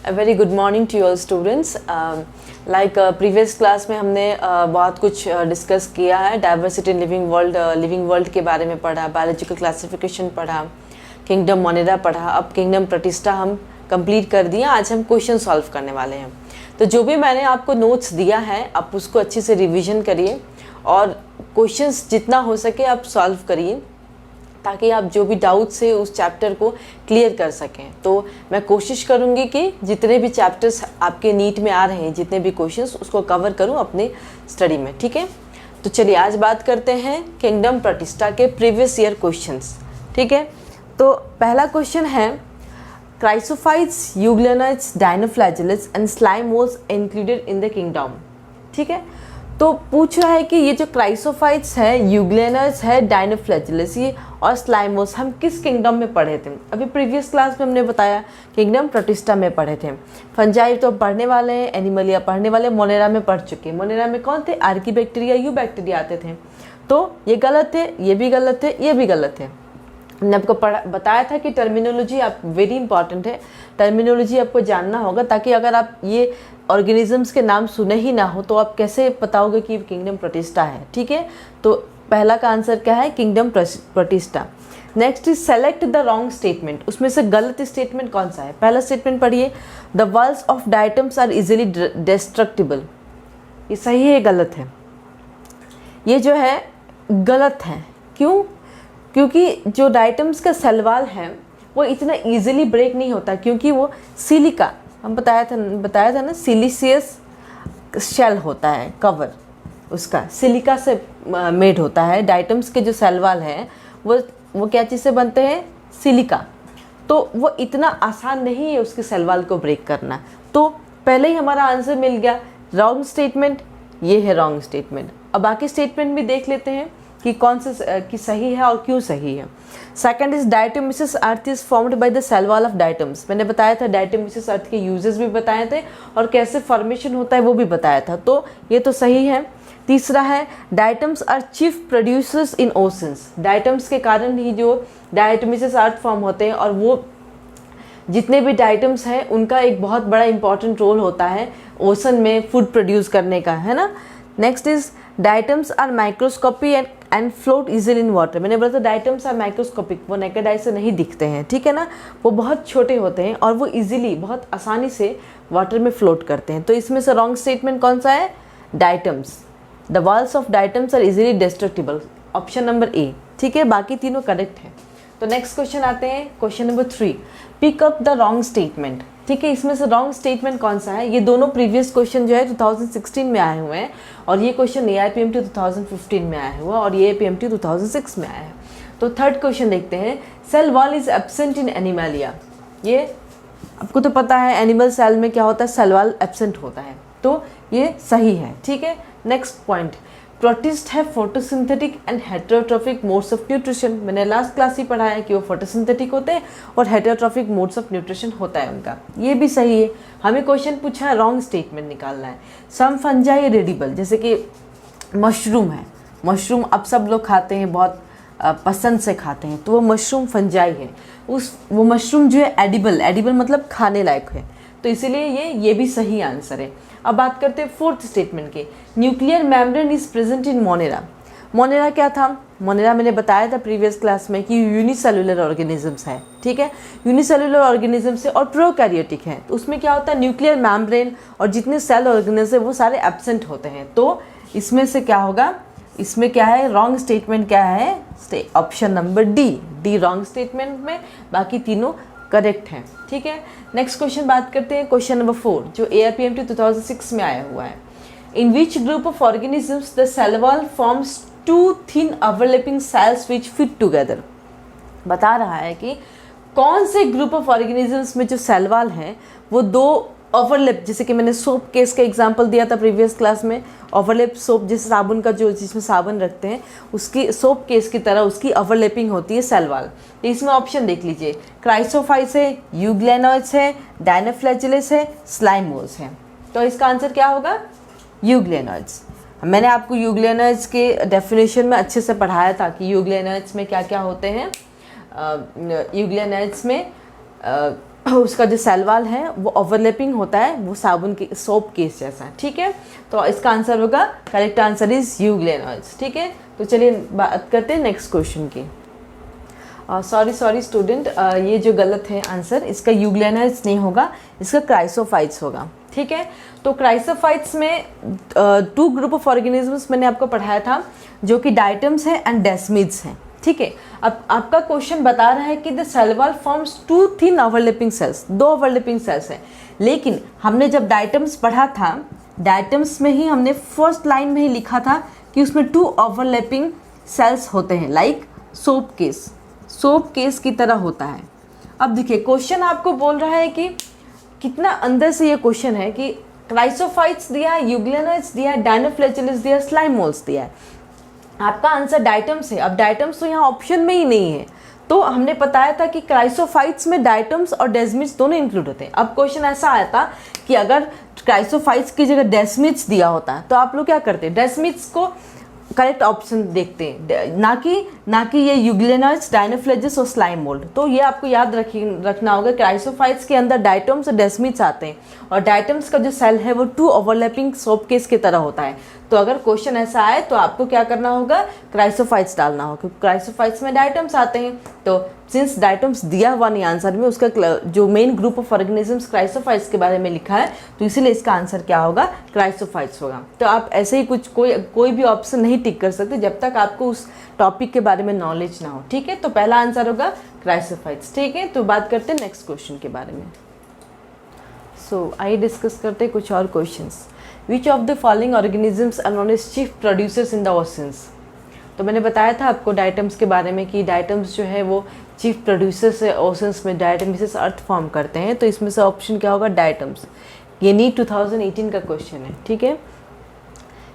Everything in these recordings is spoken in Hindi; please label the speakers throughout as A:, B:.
A: A very good morning to you all students. Like previous class में हमने बहुत कुछ डिस्कस किया है. डाइवर्सिटी इन लिविंग वर्ल्ड के बारे में पढ़ा, बायोलॉजिकल क्लासिफिकेशन पढ़ा, किंगडम मोनेरा पढ़ा. अब किंगडम प्रतिष्ठा हम कंप्लीट कर दिया. आज हम क्वेश्चन सॉल्व करने वाले हैं. तो जो भी मैंने आपको नोट्स दिया है आप उसको अच्छे से रिवीजन करिए और क्वेश्चंस जितना हो सके आप सॉल्व करिए ताकि आप जो भी डाउट्स है उस चैप्टर को क्लियर कर सकें. तो मैं कोशिश करूंगी कि जितने भी चैप्टर्स आपके नीट में आ रहे हैं, जितने भी क्वेश्चंस, उसको कवर करूं अपने स्टडी में. ठीक है, तो चलिए आज बात करते हैं किंगडम प्रतिष्ठा के प्रीवियस ईयर क्वेश्चंस. ठीक है, तो पहला क्वेश्चन है chrysophytes, euglenoids, dinoflagellates and slime moulds included in the kingdom. ठीक है, तो पूछ रहा है कि ये जो क्राइसोफाइट्स है, यूग्लियनॉइड्स है, डायनोफ्लैजेलेट्स ये और स्लाइमोस हम किस किंगडम में पढ़े थे. अभी प्रीवियस क्लास में हमने बताया किंगडम प्रतिष्ठा में पढ़े थे. फंजाई तो पढ़ने वाले हैं, एनिमलिया पढ़ने वाले, मोनेरा में पढ़ चुके. मोनेरा में कौन थे? आर्की बैक्टीरिया, यू बैक्टीरिया आते थे. तो ये गलत है, ये भी गलत है, ये भी गलत है. मैंने आपको बताया था कि टर्मिनोलॉजी आप वेरी इंपॉर्टेंट है. टर्मिनोलॉजी आपको जानना होगा ताकि अगर आप ये ऑर्गेनिजम्स के नाम सुने ही ना हो तो आप कैसे बताओगे कि किंगडम प्रतिष्ठा है. ठीक है, तो पहला का आंसर क्या है? किंगडम प्रतिष्ठा. Next is select the wrong statement. उसमें से गलत स्टेटमेंट कौन सा है? पहला स्टेटमेंट पढ़िए, the walls of diatoms are easily destructible. ये सही है, गलत है? ये जो है गलत है. क्यों? क्योंकि जो डाइटम्स का सेल वॉल है वो इतना इजीली ब्रेक नहीं होता क्योंकि वो सिलिका, हम बताया था ना, सिलिशियस शेल होता है, कवर उसका सिलिका से मेड होता है. डाइटम्स के जो सेल वॉल हैं वो क्या चीज़ से बनते हैं? सिलिका. तो वो इतना आसान नहीं है उसके सेल वॉल को ब्रेक करना. तो पहले ही हमारा आंसर मिल गया. रॉन्ग स्टेटमेंट ये है, रॉन्ग स्टेटमेंट. अब बाकी स्टेटमेंट भी देख लेते हैं कि कौन से कि सही है और क्यों सही है. Second is diatomaceous earth is formed by the cell wall of diatoms. मैंने बताया था डायटोमिसिस अर्थ के यूजेस भी बताए थे और कैसे फॉर्मेशन होता है वो भी बताया था. तो ये तो सही है. तीसरा है diatoms are chief producers in oceans. Diatoms के कारण ही जो डायटोमिसिस अर्थ फॉर्म होते हैं और वो जितने भी डाइटम्स हैं उनका एक बहुत बड़ा इंपॉर्टेंट रोल होता है ओशन में फूड प्रोड्यूस करने का, है ना. Next is diatoms are microscopy and float easily in water. मैंने बोला था डाइटम्स आर माइक्रोस्कोपिक, वो नेकेड आई से नहीं दिखते हैं. ठीक है ना, वो बहुत छोटे होते हैं और वो इजीली, बहुत आसानी से वाटर में फ्लोट करते हैं. तो इसमें से रॉन्ग स्टेटमेंट कौन सा है? Diatoms. The walls of diatoms are easily destructible. Option number A. ठीक है, बाकी तीनों करेक्ट है. तो नेक्स्ट क्वेश्चन आते हैं, question number 3. Pick up the wrong statement. ठीक है, इसमें से रॉन्ग स्टेटमेंट कौन सा है? ये दोनों प्रीवियस क्वेश्चन जो है 2016 में आए हुए हैं और ये क्वेश्चन AIPMT 2015 में आया हुआ और ये APMT 2006 में आया है. तो थर्ड क्वेश्चन देखते हैं. Cell wall is absent in Animalia. ये आपको तो पता है एनिमल सेल में क्या होता है, सेल वॉल एब्सेंट होता है. तो ये सही है. ठीक है, नेक्स्ट पॉइंट. प्रोटिस्ट है photosynthetic and heterotrophic modes of nutrition. मैंने लास्ट क्लास ही पढ़ा है कि वो फोटोसिंथेटिक होते हैं और हेटेरोट्रॉफिक मोड्स ऑफ न्यूट्रिशन होता है उनका. ये भी सही है. हमें क्वेश्चन पूछा है, रॉन्ग स्टेटमेंट निकालना है. सम फंजाई रेडिबल, जैसे कि मशरूम है. मशरूम अब सब लोग खाते हैं, बहुत पसंद से खाते हैं, तो वो मशरूम फंजाई है. वो मशरूम जो है एडिबल मतलब खाने लायक है. तो इसीलिए ये भी सही आंसर है. अब बात करते हैं फोर्थ स्टेटमेंट के. Nuclear membrane is present in Monera. Monera क्या था? मोनेरा मैंने बताया था प्रीवियस क्लास में कि यूनिसेलुलर ऑर्गेनिजम्स है. ठीक है, यूनिसेलुलर ऑर्गेनिजम्स है और प्रोकैरियोटिक है. तो उसमें क्या होता है? न्यूक्लियर मेम्ब्रेन और जितने सेल ऑर्गेनिज्म है वो सारे एब्सेंट होते हैं. तो इसमें से क्या होगा? इसमें क्या है? रॉन्ग स्टेटमेंट क्या है? Option number D wrong statement में, बाकी तीनों करेक्ट हैं. ठीक है, नेक्स्ट क्वेश्चन बात करते हैं. क्वेश्चन नंबर 4 जो AIPMT 2006 में आया हुआ है. In which group of organisms the cell wall forms two thin overlapping cells which fit together. बता रहा है कि कौन से ग्रुप ऑफ ऑर्गेनिजम्स में जो सेल वॉल है वो दो ओवरलैप, जैसे कि मैंने सोप केस का एग्जांपल दिया था प्रीवियस क्लास में. ओवरलैप सोप, जैसे साबुन का जो जिसमें साबुन रखते हैं उसकी सोप केस की तरह उसकी ओवरलैपिंग होती है सेल वॉल. तो इसमें ऑप्शन देख लीजिए. क्राइसोफाइट्स है, यूग्लियनॉइड्स है, डायनोफ्लैजेलेट्स है, स्लाइमोस है. तो इसका आंसर क्या होगा? यूग्लियनॉइड्स. मैंने आपको यूग्लियनॉइड्स के डेफिनेशन में अच्छे से पढ़ाया था कि यूग्लियनॉइड्स में क्या क्या होते हैं. यूग्लियनॉइड्स में उसका जो सेल वॉल है वो ओवरलैपिंग होता है, वो साबुन के सोप केस जैसा, ठीक है। तो इसका आंसर होगा, करेक्ट आंसर इज यूग्लेनॉइड्स, ठीक है। तो चलिए बात करते हैं नेक्स्ट क्वेश्चन की। सॉरी स्टूडेंट, ये जो गलत है आंसर, इसका यूग्लेनॉइड्स नहीं होगा, इसका क्राइसोफाइट्स होगा, ठीक है। तो क्राइसोफाइट्स में 2 ग्रुप ऑफ ऑर्गेनिजम्स मैंने आपको पढ़ाया था, जो कि डाइटम्स है एंड डेस्मिड्स हैं, ठीक है। अब आपका क्वेश्चन बता रहा है कि the cell wall forms 2 thin overlapping cells, 2 overlapping cells हैं। लेकिन हमने जब डाइटम्स पढ़ा था, डाइटम्स में ही हमने फर्स्ट लाइन में ही लिखा था कि उसमें 2 ओवरलैपिंग सेल्स होते हैं, लाइक सोप केस की तरह होता है। अब देखिए क्वेश्चन आपको बोल रहा है कि कितना अंदर से ये क्वेश्चन है कि क्राइसोफाइट्स दिया है, यूग्लेनॉइड्स दिया है, डायनोफ्लैचेलस दिया है, स्लाइम मोल्स दिया है। आपका आंसर डाइटम्स है। अब डाइटम्स तो यहाँ ऑप्शन में ही नहीं है, तो हमने बताया था कि क्राइसोफाइट्स में डाइटम्स और डेस्मिड्स दोनों इंक्लूड होते हैं। अब क्वेश्चन ऐसा आया था कि अगर क्राइसोफाइट्स की जगह डेस्मिड्स दिया होता तो आप लोग क्या करते, डेस्मिड्स को करेक्ट ऑप्शन देखते हैं, ना कि ये यूग्लेनॉइड्स, डायनोफ्लेजेस और स्लाइम मोल्ड। तो ये आपको याद रखना होगा, क्राइसोफाइट्स के अंदर डाइटम्स और डेस्मिड्स आते हैं, और डाइटम्स का जो सेल है वो 2 ओवरलैपिंग सोप केस की तरह होता है। तो अगर क्वेश्चन ऐसा आए तो आपको क्या करना होगा, क्राइसोफाइट्स डालना होगा, क्योंकि क्राइसोफाइट्स में डाइटम्स आते हैं। तो सिंस डाइटम्स दिया हुआ नहीं आंसर में, उसका जो main group of organisms chrysophytes के बारे में लिखा है, तो इसीलिए इसका आंसर क्या होगा, क्राइसोफाइट्स होगा। तो आप ऐसे ही कुछ कोई भी ऑप्शन नहीं टिक कर सकते जब तक आपको उस टॉपिक के बारे में नॉलेज ना हो, ठीक है। तो पहला आंसर होगा क्राइसोफाइट्स, ठीक है। तो बात करते हैं नेक्स्ट क्वेश्चन के बारे में। सो आइए डिस्कस करते हैं कुछ और questions. Which of the following organisms are known as chief producers in the oceans. तो मैंने बताया था आपको डाइटम्स के बारे में कि डाइटम्स जो है वो चीफ प्रोड्यूसर्स है ओशंस में, डाइटम्स अर्थ फॉर्म करते हैं। तो इसमें से ऑप्शन क्या होगा, डाइटम्स। ये नीट 2018 का क्वेश्चन है, ठीक है।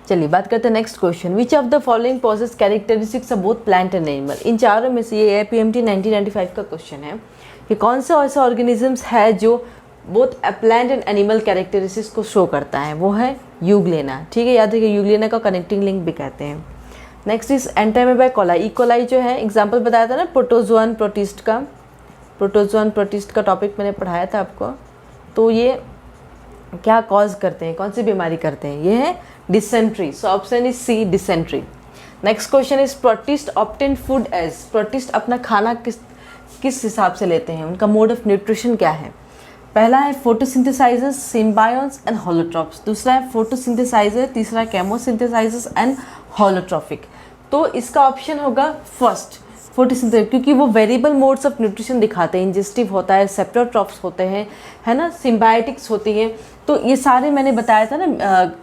A: चलिए बात करते हैं next question. Which of the following possess characteristics of both plant and animal. इन चारों में से ये APMT 1995 का क्वेश्चन है कि कौन से ऐसे ऑर्गेनिजम्स है जो both plant and animal characteristics को शो करता है। वो है यूग्लेना, ठीक है। याद रखिए यूग्लेना का कनेक्टिंग लिंक भी कहते हैं। Next is Entamoeba coli. E coli जो है एग्जाम्पल बताया था ना प्रोटोजोआन प्रोटिस्ट का टॉपिक मैंने पढ़ाया था आपको। तो ये क्या कॉज करते हैं, कौन सी बीमारी करते हैं, ये है dysentery. So option is C, dysentery. Next question is protist obtain food as. Protist अपना खाना किस हिसाब से लेते हैं, उनका मोड ऑफ न्यूट्रिशन क्या है। पहला है फोटोसिंथेसाइजर्स, सिम्बायोन्स एंड होलोट्रॉप्स। दूसरा है फोटोसिंथेसाइजर, तीसरा केमोसिंथेसाइजर्स एंड होलोट्रॉफिक। तो इसका ऑप्शन होगा फर्स्ट, फोटोसिंथेसिस, क्योंकि वो वेरिएबल मोड्स ऑफ न्यूट्रिशन दिखाते हैं। इंजेस्टिव होता है, सेप्टोट्रॉप्स होते हैं, है ना, सिम्बायोटिक्स होती है। तो ये सारे मैंने बताया था ना,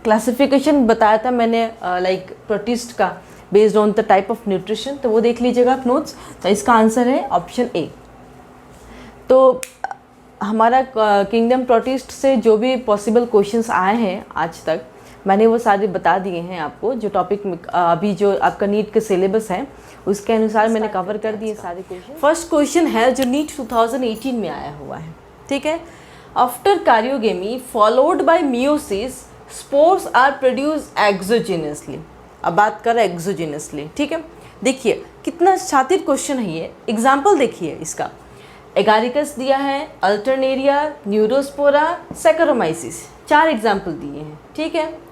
A: क्लासिफिकेशन बताया था मैंने लाइक प्रोटिस्ट का based on the type of nutrition. तो वो देख लीजिएगा आप नोट्स। तो इसका आंसर है ऑप्शन ए। तो हमारा किंगडम प्रोटिस्ट से जो भी पॉसिबल क्वेश्चंस आए हैं आज तक, मैंने वो सारे बता दिए हैं आपको। जो टॉपिक में अभी जो आपका नीट के सिलेबस है उसके अनुसार मैंने कवर कर दिए सारे क्वेश्चन। फर्स्ट क्वेश्चन है जो नीट 2018 में आया हुआ है, ठीक है। After karyogamy followed by meiosis spores are produce exogenously. अब बात कर रहे हैं एक्सोजेनसली, ठीक है। देखिए कितना शातिर क्वेश्चन है ये। एग्जाम्पल देखिए इसका, एगारिकस दिया है, अल्टरनेरिया, न्यूरोस्पोरा, सैकरोमाइसिस, 4 एग्जाम्पल दिए हैं, ठीक है।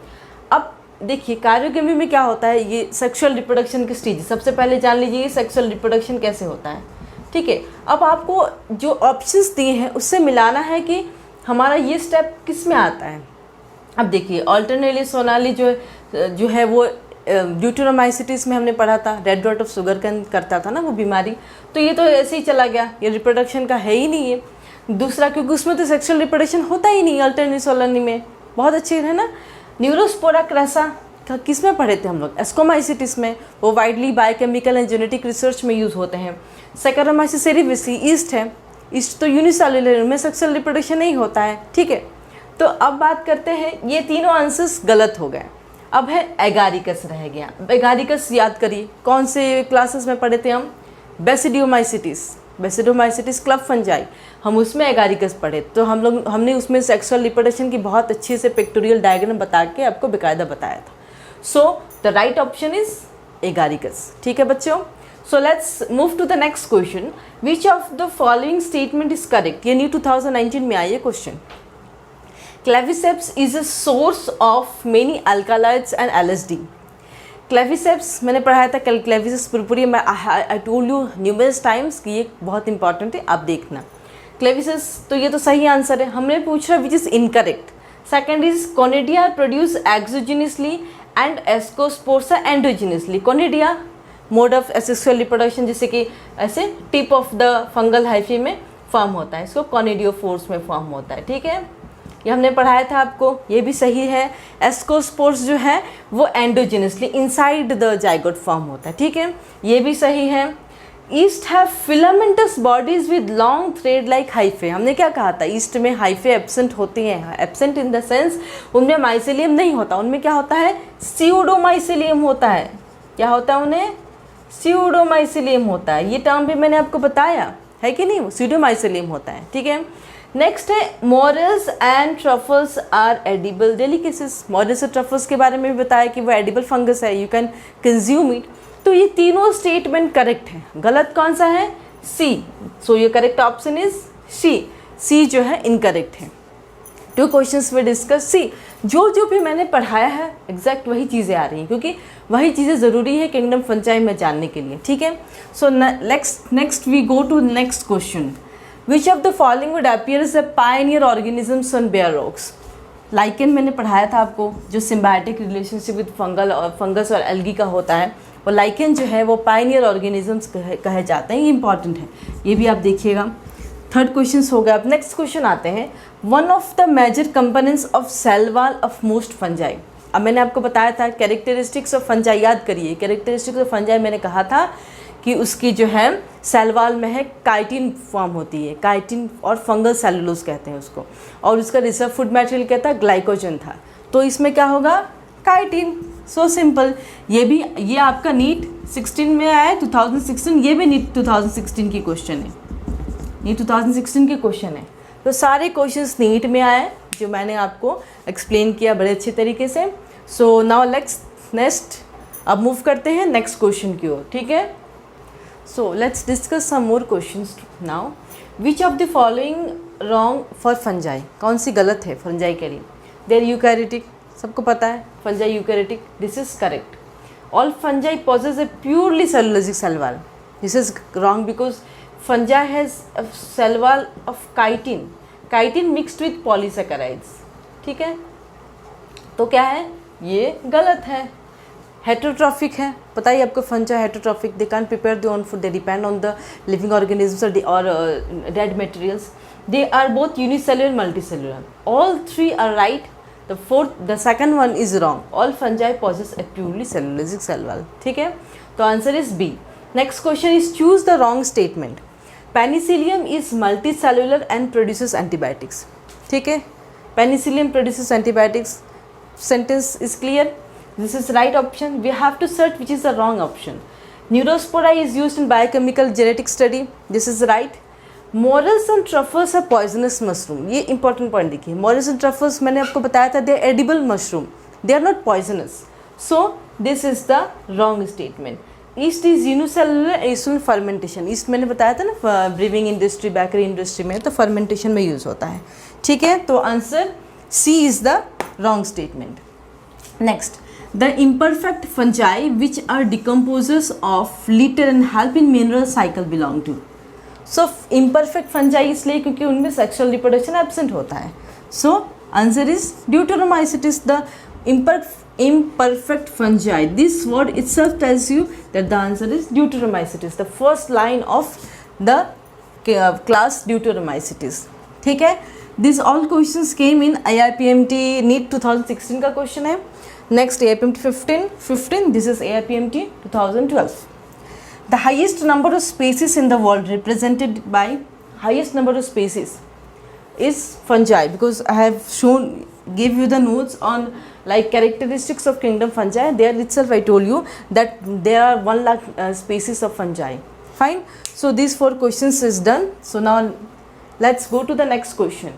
A: अब देखिए कारियोगेमी में क्या होता है, ये सेक्सुअल रिप्रोडक्शन की स्टेज। सबसे पहले जान लीजिए सेक्सुअल रिप्रोडक्शन कैसे होता है, ठीक है। अब आपको जो ऑप्शंस दिए हैं उससे मिलाना है कि हमारा ये स्टेप किस में आता है। अब देखिए अल्टरनेरिया सोनाली जो है वो ड्यूटेरोमाइसिटिस में हमने पढ़ा था, red blood of sugar cane करता था ना वो बीमारी। तो ये तो ऐसे ही चला गया, ये रिप्रोडक्शन का है ही नहीं है। दूसरा क्योंकि उसमें तो सेक्सुअल रिप्रोडक्शन होता ही नहीं अल्टरनेरिया सोनाली में, बहुत अच्छे है ना। न्यूरोस्पोरा क्रेसा किस में पढ़े थे हम लोग, एस्कोमाइसिटिस में। वो widely biochemical and genetic research में यूज़ होते हैं। सैकरोमाइसिस सेरेविसी ईस्ट है, ईस्ट तो यूनिसेलुलर में सेक्सुअल रिप्रोडक्शन नहीं होता है, ठीक है। तो अब बात करते हैं, ये तीनों आंसर्स गलत हो गए। अब है एगारिकस रह गया। एगारिकस याद करिए कौन से क्लासेस में पढ़े थे हम, बेसिडोमाइसिटिस क्लब फंजाई, हम उसमें एगारिकस पढ़े। तो हमने उसमें सेक्सुअल रिप्रोडक्शन की बहुत अच्छे से पिक्टोरियल डायग्राम बता के आपको बेकायदा बताया था। So the right option is Agaricus, ठीक है बच्चों। So let's move to the next question. Which of the following statement is correct? ये न्यू 2019 में आई है question. Claviceps is a source of many alkaloids and LSD. Claviceps मैंने पढ़ाया था Claviceps purpurea. मैं I told you numerous times कि ये बहुत इंपॉर्टेंट है, आप देखना. Claviceps तो ये तो सही आंसर है. हमने पूछा which is incorrect. Second is Conidia produce exogenously and Ascospores endogenously. Conidia mode of asexual reproduction, जैसे कि ऐसे tip of the fungal hyphae में फॉर्म होता है, इसको कॉनिडियोफोर्स में फॉर्म होता है. ठीक है, ये हमने पढ़ाया था आपको, ये भी सही है. एस्कोस्पोर्स जो है वो endogenously inside the zygote form होता है. ठीक है, ये भी सही है. East have filamentous bodies with long thread like hyphae. हमने क्या कहा था, ईस्ट में हाइफे एब्सेंट होती हैं. एब्सेंट इन द सेंस उनमें माइसेलियम नहीं होता, उनमें क्या होता है, सीउडोमाइसेलियम होता है. क्या होता है उन्हें, सीउडोमाइसेलियम होता है. ये टर्म भी मैंने आपको बताया है कि नहीं, सीउडोमाइसेलियम होता है. ठीक है, नेक्स्ट है morels and truffles are edible delicacies. Morels और ट्रफल्स के बारे में भी बताया कि वो एडिबल फंगस है, यू कैन कंज्यूम इट. तो ये तीनों स्टेटमेंट करेक्ट है. गलत कौन सा है, सी. सो ये करेक्ट ऑप्शन इज सी जो है इनकरेक्ट है. 2 क्वेश्चंस में डिस्कस. सी जो भी मैंने पढ़ाया है एग्जैक्ट वही चीज़ें आ रही हैं, क्योंकि वही चीज़ें ज़रूरी है किंगडम फंजाई में जानने के लिए. ठीक है, so next we go to next question. Which of the following would appear as a pioneer organisms on bare rocks. Lichen मैंने पढ़ाया था आपको, जो सिम्बायोटिक रिलेशनशिप विद फंगस और एल्गी का होता है. और लाइकेन जो है वो पायनियर ऑर्गेनिजम्स कहे जाते हैं. ये इंपॉर्टेंट है, ये भी आप देखिएगा. 3rd क्वेश्चन हो गया. अब नेक्स्ट क्वेश्चन आते हैं. One of the major components of cell wall of most fungi. अब मैंने आपको बताया था कैरेक्टरिस्टिक्स ऑफ फंजाई, याद करिए. कैरेक्टरिस्टिक्स ऑफ फंजाई मैंने कहा था कि उसकी जो है सेल वॉल में है काइटिन फॉर्म होती है, काइटिन और फंगल सेलुलोज कहते हैं उसको, और उसका रिजर्व फूड मटेरियल क्या था, ग्लाइकोजन था. तो इसमें क्या होगा, काइटिन. So simple. ये आपका नीट 16 में आया है, 2016. ये भी नीट 2016 की क्वेश्चन है, ये 2016 के क्वेश्चन है. तो सारे क्वेश्चंस नीट में आए जो मैंने आपको एक्सप्लेन किया बड़े अच्छे तरीके से. सो नाउ नेक्स्ट अब मूव करते हैं नेक्स्ट क्वेश्चन की ओर. ठीक है, so let's discuss some more questions now. Which of the following wrong for fungi. कौन सी गलत है फंजाई के लिए. देयर यूकैरियोटिक, सबको पता है fungi eukaryotic. This is correct. All fungi possess a purely cellulosic cell wall. This is wrong because fungi has a cell wall of chitin mixed with polysaccharides. ठीक है, तो क्या है, ये गलत है. हेटरोट्रॉफिक है, पता ही आपको. Fungi heterotrophic, they can prepare their own food, they depend on the living organisms और dead materials. They are both unicellular multicellular. All 3 are right. the second one is wrong. All fungi possess a purely cellulosic cell wall. ठीक है, तो answer is B. Next question is choose the wrong statement. Penicillium is multicellular and produces antibiotics. ठीक है, penicillium produces antibiotics. Sentence is clear. This is right option. We have to search which is the wrong option. Neurospora is used in biochemical genetic study. This is right. Morels and truffles are poisonous mushroom. ये इंपॉर्टेंट पॉइंट देखिए. मोरल्स एंड ट्रफल्स मैंने आपको बताया था, they are edible mushroom, they are not poisonous. So this is the wrong statement. Yeast is unicellular useful fermentation. Yeast मैंने बताया था ना, ब्रीविंग इंडस्ट्री, बेकरी इंडस्ट्री में तो फर्मेंटेशन में यूज़ होता है. ठीक है, तो answer C is the wrong statement. Next, the imperfect fungi which are decomposers of litter and help in mineral cycle belong to. So imperfect fungi इसलिए क्योंकि उनमें सेक्सुअल रिप्रोडक्शन एब्सेंट होता है. So answer is deuteromycetes. The imperfect fungi. This word itself tells you that the answer is Deuteromycetes, the first line of the class Deuteromycetes. ठीक है, these all questions came in AIPMT NEET 2016 का क्वेश्चन है. Next AIPMT 15. This is AIPMT 2012. The highest number of species in the world represented by highest number of species is fungi, because I have give you the notes on like characteristics of kingdom fungi. There itself I told you that there are 1 lakh species of fungi. Fine. So these 4 questions is done. So now let's go to the next question.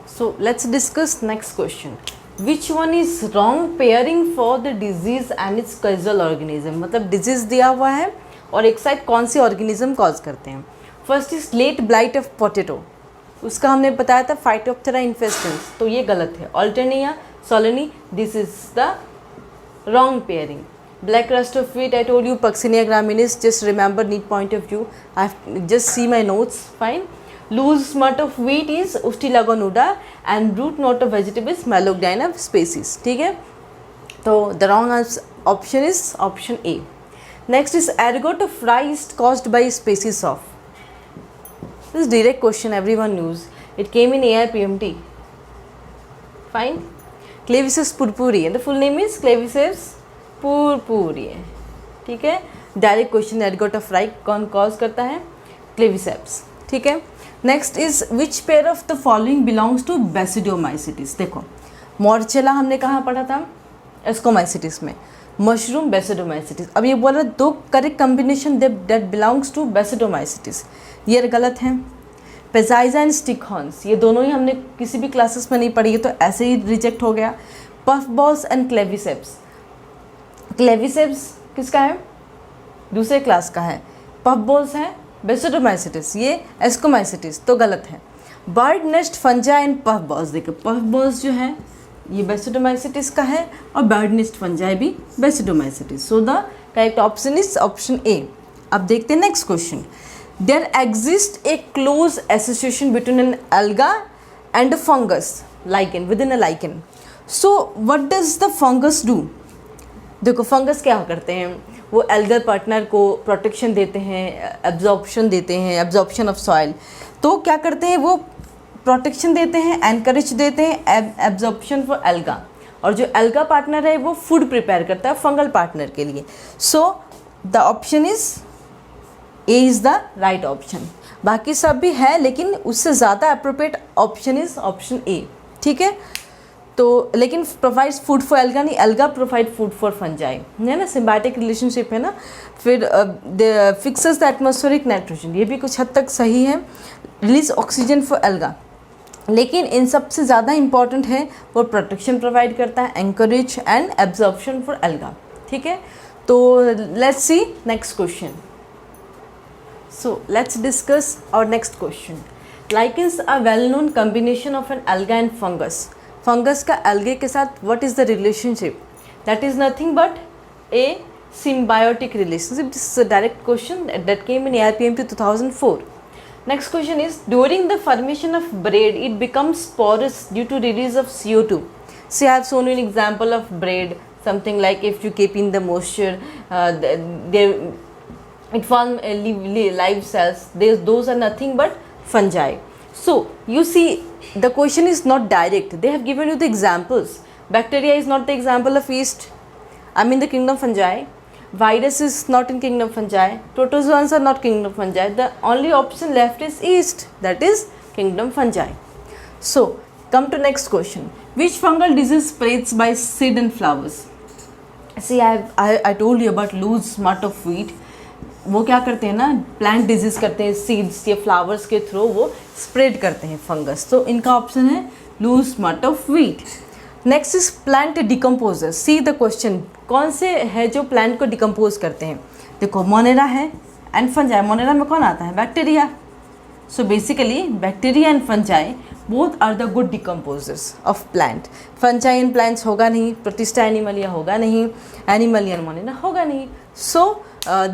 A: So let's discuss next question. Which one is wrong pairing for the disease and its causal organism. मतलब disease दिया हुआ है
B: और एक साइड कौन से ऑर्गेनिज्म कॉज करते हैं। First is late blight of potato, उसका हमने बताया था फाइटोप्थेरा इन्फेस्टेंस, तो ये गलत है। Alternaria solani, this is the wrong pairing. Black rust of wheat, I told you Puccinia graminis, just remember neat point of view. I have just see my notes, fine. Loose smut of wheat is Ustilago nuda and root knot of vegetables Malogdina species. ठीक है, तो the wrong option is option A. Next is ergot of rice caused by species of. This is direct question, everyone knows. It came in AIPMT. Fine. Claviceps purpurea, and the full name is Claviceps purpurea. ठीक है, direct question. Ergot of rice कौन कॉज करता है? क्लेविसेप्स। ठीक है, next is which pair of the following belongs to basidiomycetes. देखो मॉर्चेला हमने कहाँ पढ़ा था? एस्कोमाइसिटिस में। Mushroom basidiomycetes. अब ये बोला दो correct combination that belongs to basidiomycetes, ये गलत है। पेजाइजा एंड स्टिकहॉर्न्स, ये दोनों ही हमने किसी भी क्लासेस में नहीं पढ़ी है, तो ऐसे ही रिजेक्ट हो गया। Puff balls and Claviceps, Claviceps किसका है? दूसरे क्लास का है। पफ बॉल्स है बेसिडोमाइसिटिस, ये एस्कोमाइसिटिस, तो गलत है। Bird nest फंजा and puff balls, देखो पफ बॉल्स जो है ये बेसिडोमाइसिटिस का है और बर्ड नेस्ट फंजाई भी basidiomycetes. So the correct option is option A. अब देखते हैं next question. There exist a close association between an alga and a fungus lichen within a lichen. So what does the fungus do? देखो फंगस क्या करते हैं, वो एल्गल पार्टनर को प्रोटेक्शन देते हैं, एब्जॉर्प्शन देते हैं, एब्जॉर्प्शन ऑफ सॉइल। तो क्या करते हैं, वो प्रोटेक्शन देते हैं, एनकरेज देते हैं एब्जॉर्प्शन फॉर एल्गा, और जो एल्गा पार्टनर है वो फूड प्रिपेयर करता है फंगल पार्टनर के लिए। So the option is A is the right option. बाकी सब भी है लेकिन उससे ज़्यादा अप्रोप्रिएट ऑप्शन इज ऑप्शन ए। ठीक है, तो लेकिन प्रोवाइड्स फूड फॉर एल्गा नहीं, alga provide food for fungi, है ना, सिम्बायोटिक रिलेशनशिप है ना। फिर फिक्सेस द एटमॉस्फेरिक नाइट्रोजन, ये भी कुछ हद तक सही है। रिलीज ऑक्सीजन फॉर एल्गा, लेकिन इन सबसे ज़्यादा इंपॉर्टेंट है वो प्रोटेक्शन प्रोवाइड करता है, anchorage and absorption for alga. ठीक है, तो let's see next question. So let's discuss our next question. Lichens a well known combination of an alga and fungus. Fungus का एल्गे के साथ what is the relationship? That is nothing but a symbiotic relationship. This is a direct question that came in AIPMT 2004. Next question is, during the formation of bread it becomes porous due to release of CO2. See, I have shown you an example of bread, something like if you keep in the moisture, it form live cells. Those are nothing but fungi. So you see, the question is not direct. They have given you the examples. Bacteria is not the example of yeast. I'm in the kingdom fungi. Virus is not in kingdom fungi. Protozoans are not kingdom fungi. The only option left is yeast, that is kingdom fungi. So come to next question. Which fungal disease spreads by seed and flowers? See, I told you about loose smut of wheat. वो क्या करते हैं ना, प्लांट डिजीज करते हैं, सीड्स या फ्लावर्स के थ्रू वो स्प्रेड करते हैं फंगस। तो इनका ऑप्शन है loose smut of wheat. Next is plant decomposer. See the question, कौन से है जो प्लांट को डिकम्पोज करते हैं? देखो मोनेरा है एंड फंजाई। मोनेरा में कौन आता है? Bacteria. So basically bacteria and fungi both are the good decomposers of plant. Fungi in plants होगा नहीं, प्रोटिस्टा एनिमलिया होगा नहीं, एनिमलिया एंड मोनेरा होगा नहीं। सो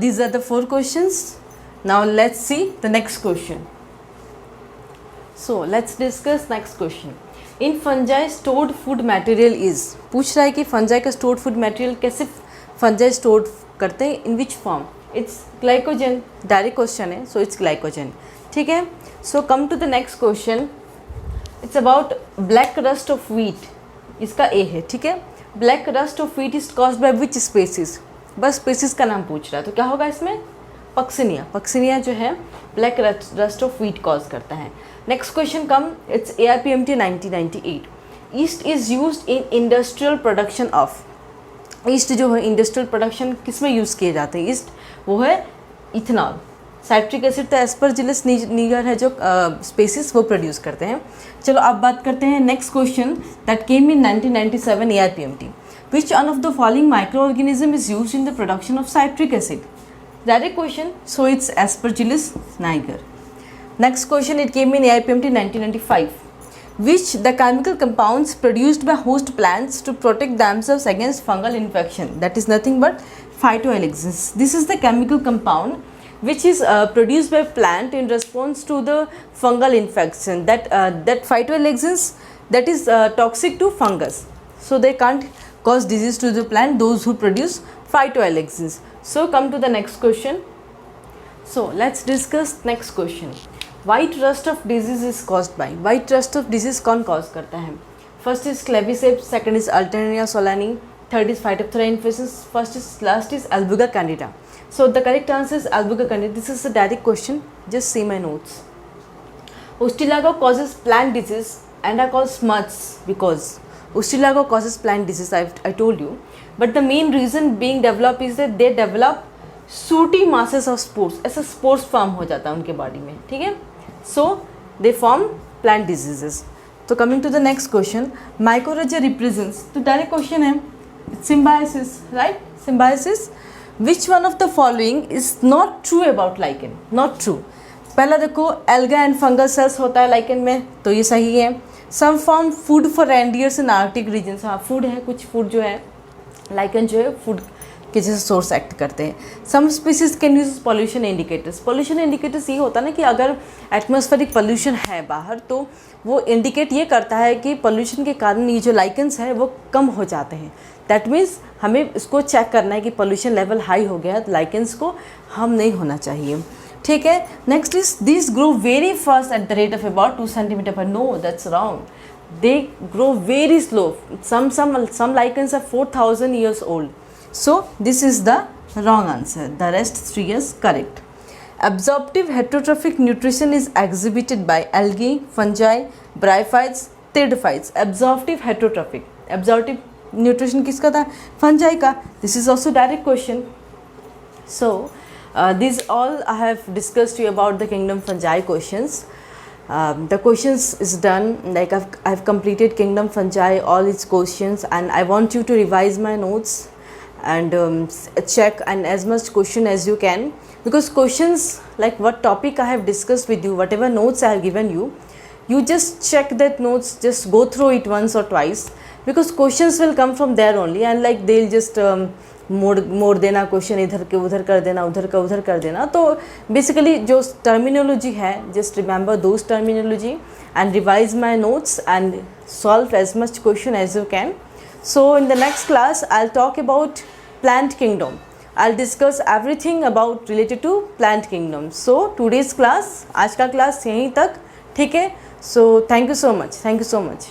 B: these are the 4 questions. Now let's see the next question. So let's discuss next question. In fungi stored food material is, पूछ रहा है कि fungi का stored food material कैसे fungi stored करते हैं, in which form? It's glycogen. Direct question है, so it's glycogen. ठीक है, so come to the next question. It's about black rust of wheat. इसका A है। ठीक है, black rust of wheat is caused by which species? बस स्पीसीज का नाम पूछ रहा है, तो क्या होगा इसमें? पक्सिनिया। पक्सिनिया जो है black rust of wheat cause करता है। Next question come, it's AIPMT 1998. East is used in industrial production of. East जो है इंडस्ट्रियल प्रोडक्शन किस में यूज़ किए जाते हैं? ईस्ट वो है इथेनॉल। साइट्रिक एसिड तो एस्परजिलस निगर है जो स्पेसिस वो प्रोड्यूस करते हैं। चलो अब बात करते हैं next question that came in 1997 AIPMT. Which one of the following microorganism is used in the production of citric acid? direct question, so it's Aspergillus niger. Next question, it came in AIPMT 1995. Which the chemical compounds produced by host plants to protect themselves against fungal infection? That is nothing but phytoalexins. This is the chemical compound which is produced by plant in response to the fungal infection. That phytoalexins, that is toxic to fungus, so they can't cause disease to the plant, those who produce phytoalexins. So come to the next question. So let's discuss next question. White rust of disease is caused by, white rust of disease कौन cause करता है? First is claviceps, second is Alternaria solani, third is Phytophthora infesans, last is Albuga candida. So the correct answer is Albuga candida. This is a direct question, just see my notes. Ustilago causes plant disease and are called smuts because Ustilago causes plant disease, I told you. But the main reason being developed is that they develop सूटी masses of spores, ऐसा spores form हो जाता है उनके बॉडी में, ठीक है. So they form plant diseases. तो coming to the next question, mycorrhiza represents, तो direct question है, symbiosis, right? Symbiosis. Which one of the following is not true about lichen? Not true. पहला देखो, alga and fungal cells होता है lichen में, तो ये सही है. Some form food for reindeers in Arctic regions. हाँ, food है, कुछ food जो है lichen जो है food के जैसे सोर्स एक्ट करते हैं. Some species can use pollution indicators. Pollution indicators ये होता है ना कि अगर एटमॉस्फेरिक पॉल्यूशन है बाहर, तो वो इंडिकेट ये करता है कि पॉल्यूशन के कारण ये जो लाइकन्स है वो कम हो जाते हैं. दैट मीन्स हमें इसको चेक करना है कि पॉल्यूशन लेवल हाई हो गया, तो लाइकन्स को हम नहीं होना चाहिए, ठीक है. Next is this grow very fast at the rate of about 2 centimetre per. No, that's wrong. They grow very slow. some lichens are 4000 years old. So this is the wrong answer. The rest 3 is correct. Absorptive heterotrophic nutrition is exhibited by algae, fungi, bryophytes, pteridophytes. Absorptive heterotrophic. Absorptive nutrition किसका था? Fungi का. This is also direct question. So these all I have discussed to you about the kingdom fungi questions. The questions is done, like I've completed kingdom fungi, all its questions, and I want you to revise my notes and check and as much question as you can, because questions like what topic I have discussed with you, whatever notes I have given you, you just check that notes, just go through it once or twice, because questions will come from there only, and like they'll just मोड़ देना क्वेश्चन, इधर के उधर कर देना, उधर का उधर कर देना. तो बेसिकली जो टर्मिनोलॉजी है, just remember those terminology and revise my notes and solve as much question as you can. So in the next class I'll talk about plant kingdom. I'll discuss everything about related to plant kingdom. So today's class, आज का class यहीं तक, ठीक है. So thank you so much.